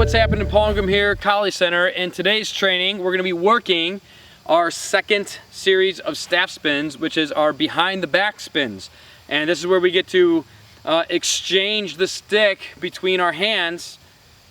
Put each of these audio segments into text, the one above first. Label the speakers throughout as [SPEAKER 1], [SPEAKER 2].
[SPEAKER 1] what's happening? Paul Ingram here, Collie Center. In today's training, we're going to be working our second series of staff spins, which is our behind the back spins. And this is where we get to exchange the stick between our hands,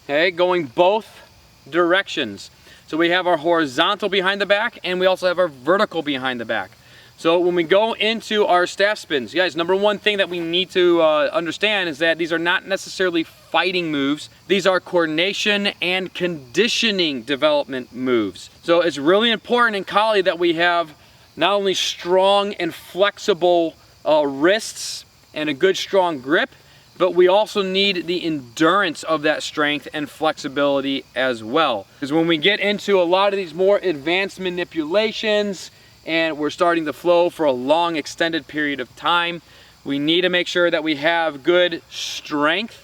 [SPEAKER 1] okay, going both directions. So we have our horizontal behind the back, and we also have our vertical behind the back. So when we go into our staff spins, guys, number one thing that we need to understand is that these are not necessarily fighting moves. These are coordination and conditioning development moves. So it's really important in Collie that we have not only strong and flexible wrists and a good strong grip, but we also need the endurance of that strength and flexibility as well. Because when we get into a lot of these more advanced manipulations, and we're starting to flow for a long extended period of time, we need to make sure that we have good strength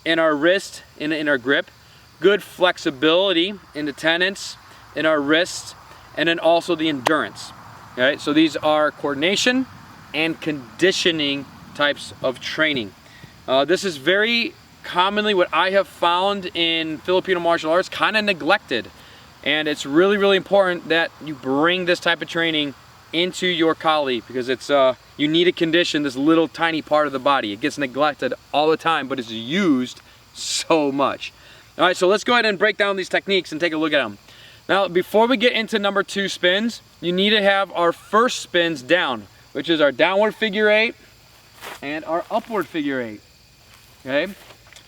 [SPEAKER 1] in our wrist, in our grip, good flexibility in the tendons, in our wrists, and then also the endurance. Okay, so these are coordination and conditioning types of training. This is very commonly what I have found in Filipino martial arts, kind of neglected. And it's really, really important that you bring this type of training into your Collie, because it's you need to condition this little tiny part of the body. It gets neglected all the time, but it's used so much. All right, so let's go ahead and break down these techniques and take a look at them. Now, before we get into number 2 spins, you need to have our first spins down, which is our downward figure 8 and our upward figure 8. Okay?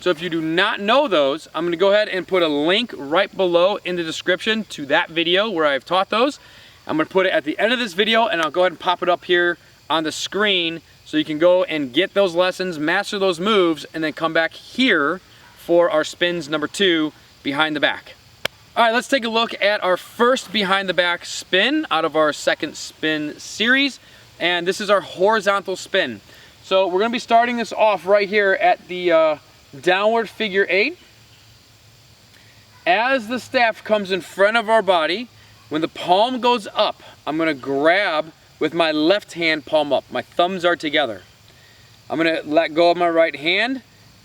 [SPEAKER 1] So if you do not know those, I'm going to go ahead and put a link right below in the description to that video where I've taught those. I'm going to put it at the end of this video, and I'll go ahead and pop it up here on the screen so you can go and get those lessons, master those moves, and then come back here for our spins number 2 behind the back. All right, let's take a look at our first behind the back spin out of our second spin series, and this is our horizontal spin. So we're going to be starting this off right here at the downward figure 8. As the staff comes in front of our body, when the palm goes up, I'm going to grab with my left hand palm up. My thumbs are together. I'm going to let go of my right hand.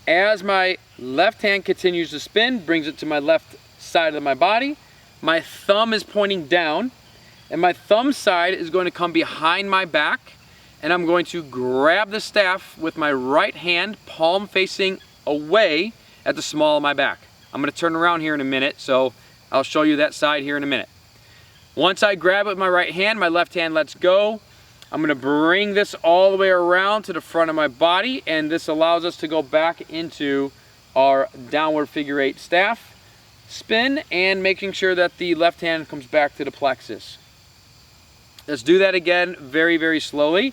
[SPEAKER 1] As my left hand continues to spin, brings it to my left side of my body, my thumb is pointing down, and my thumb side is going to come behind my back, and I'm going to grab the staff with my right hand, palm facing away at the small of my back. I'm going to turn around here in a minute, so I'll show you that side here in a minute. Once I grab it with my right hand, my left hand lets go. I'm going to bring this all the way around to the front of my body, and this allows us to go back into our downward figure 8 staff spin, and making sure that the left hand comes back to the plexus. Let's do that again very, very slowly.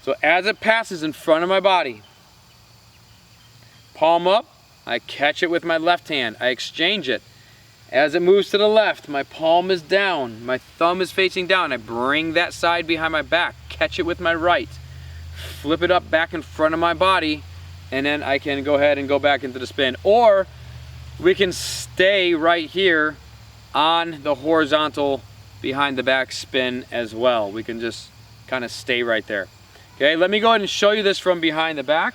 [SPEAKER 1] So as it passes in front of my body, palm up, I catch it with my left hand, I exchange it. As it moves to the left, my palm is down, my thumb is facing down, I bring that side behind my back, catch it with my right, flip it up back in front of my body, and then I can go ahead and go back into the spin. Or we can stay right here on the horizontal behind the back spin as well. We can just kind of stay right there. Okay, let me go ahead and show you this from behind the back.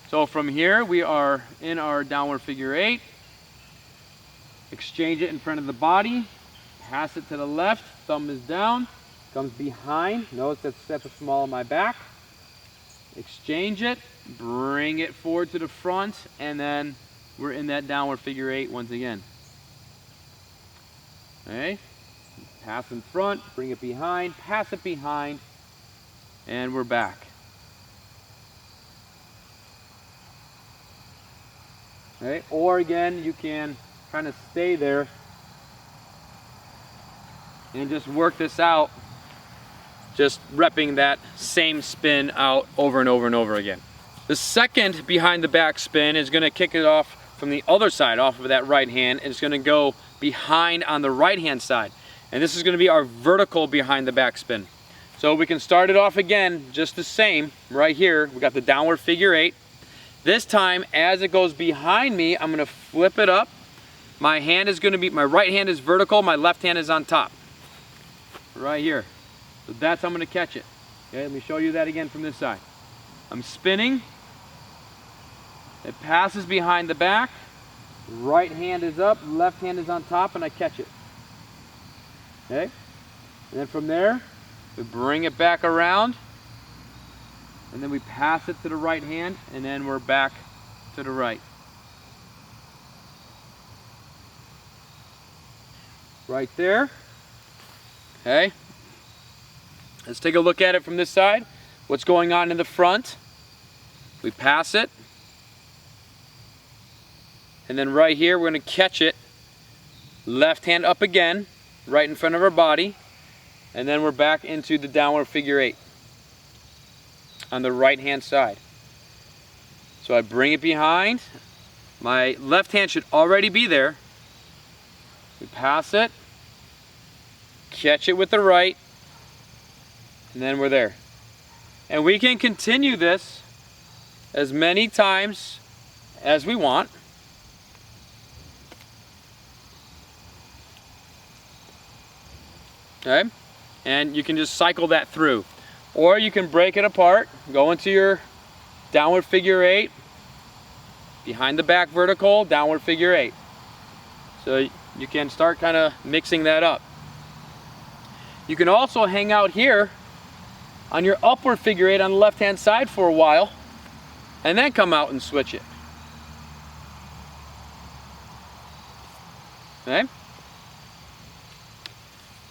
[SPEAKER 1] So from here, we are in our downward figure 8. Exchange it in front of the body. Pass it to the left. Thumb is down. Comes behind. Notice that's the small of my back. Exchange it. Bring it forward to the front. And then we're in that downward figure 8 once again. Okay. Pass in front. Bring it behind. Pass it behind. And we're back. Okay, or again, you can kind of stay there and just work this out, just repping that same spin out over and over and over again. The second behind the back spin is going to kick it off from the other side, off of that right hand, and it's going to go behind on the right hand side. And this is going to be our vertical behind the back spin. So we can start it off again just the same right here. We got the downward figure 8. This time, as it goes behind me, I'm going to flip it up. My hand is going to be, my right hand is vertical, my left hand is on top. Right here. So that's how I'm going to catch it. Okay, let me show you that again from this side. I'm spinning. It passes behind the back. Right hand is up, left hand is on top, and I catch it. Okay? And then from there, we bring it back around, and then we pass it to the right hand, and then we're back to the right. Right there. Okay? Let's take a look at it from this side. What's going on in the front? We pass it. And then right here, we're going to catch it. Left hand up again, right in front of our body. And then we're back into the downward figure 8 on the right hand side. So I bring it behind. My left hand should already be there. We pass it, catch it with the right, and then we're there. And we can continue this as many times as we want. Okay? And you can just cycle that through. Or you can break it apart, go into your downward figure 8, behind the back vertical, downward figure 8. So you can start kind of mixing that up. You can also hang out here on your upward figure 8 on the left hand side for a while, and then come out and switch it. Okay?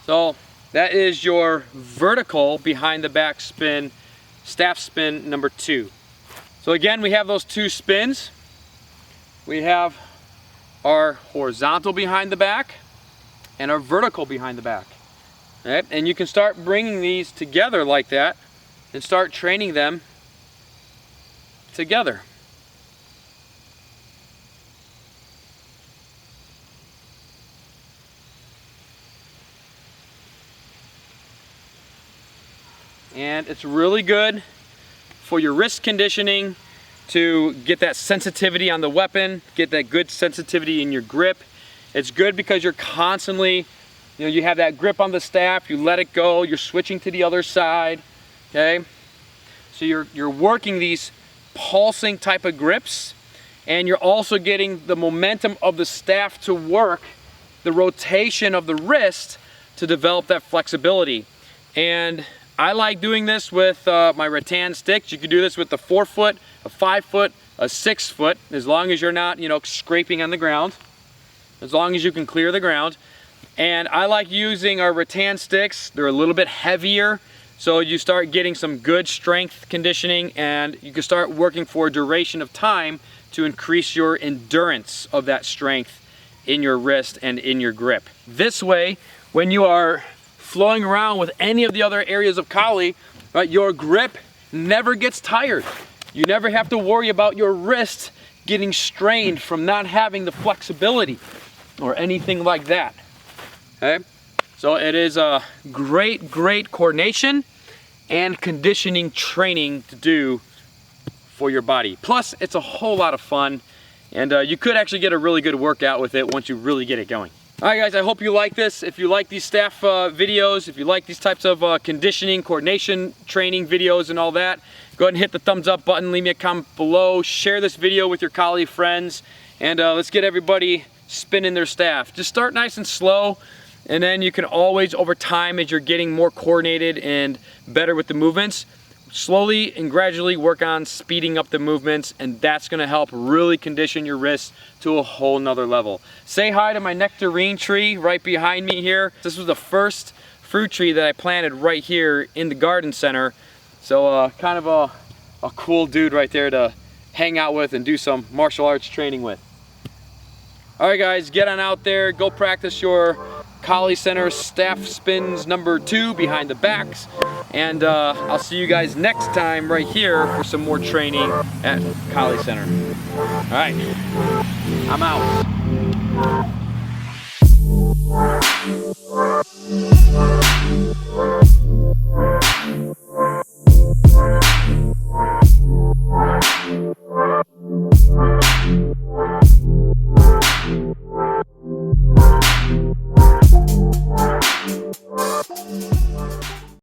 [SPEAKER 1] So that is your vertical behind the back spin, staff spin number 2. So again, we have those 2 spins. We have our horizontal behind the back and our vertical behind the back. Right? And you can start bringing these together like that and start training them together. And it's really good for your wrist conditioning, to get that sensitivity on the weapon, get that good sensitivity in your grip. It's good because you're constantly, you have that grip on the staff, you let it go, you're switching to the other side, okay? So you're working these pulsing type of grips, and you're also getting the momentum of the staff to work the rotation of the wrist to develop that flexibility. And I like doing this with my rattan sticks. You can do this with a 4-foot, a 5-foot, a 6-foot, as long as you're not, scraping on the ground, as long as you can clear the ground. And I like using our rattan sticks. They're a little bit heavier, so you start getting some good strength conditioning, and you can start working for a duration of time to increase your endurance of that strength in your wrist and in your grip. This way, when you are flowing around with any of the other areas of Kali, right, your grip never gets tired. You never have to worry about your wrist getting strained from not having the flexibility or anything like that. Okay? So it is a great coordination and conditioning training to do for your body. Plus, it's a whole lot of fun, and you could actually get a really good workout with it once you really get it going. Alright guys, I hope you like this. If you like these staff videos, if you like these types of conditioning, coordination, training videos and all that, go ahead and hit the thumbs up button, leave me a comment below, share this video with your Kali friends, and let's get everybody spinning their staff. Just start nice and slow, and then you can always, over time, as you're getting more coordinated and better with the movements, slowly and gradually work on speeding up the movements, and that's going to help really condition your wrists to a whole nother level. Say hi to my nectarine tree right behind me here. This was the first fruit tree that I planted right here in the garden center, so kind of a cool dude right there to hang out with and do some martial arts training with. Alright guys, get on out there, go practice your Kali Center staff spins number 2 behind the backs, and I'll see you guys next time right here for some more training at Kali Center. Alright, I'm out.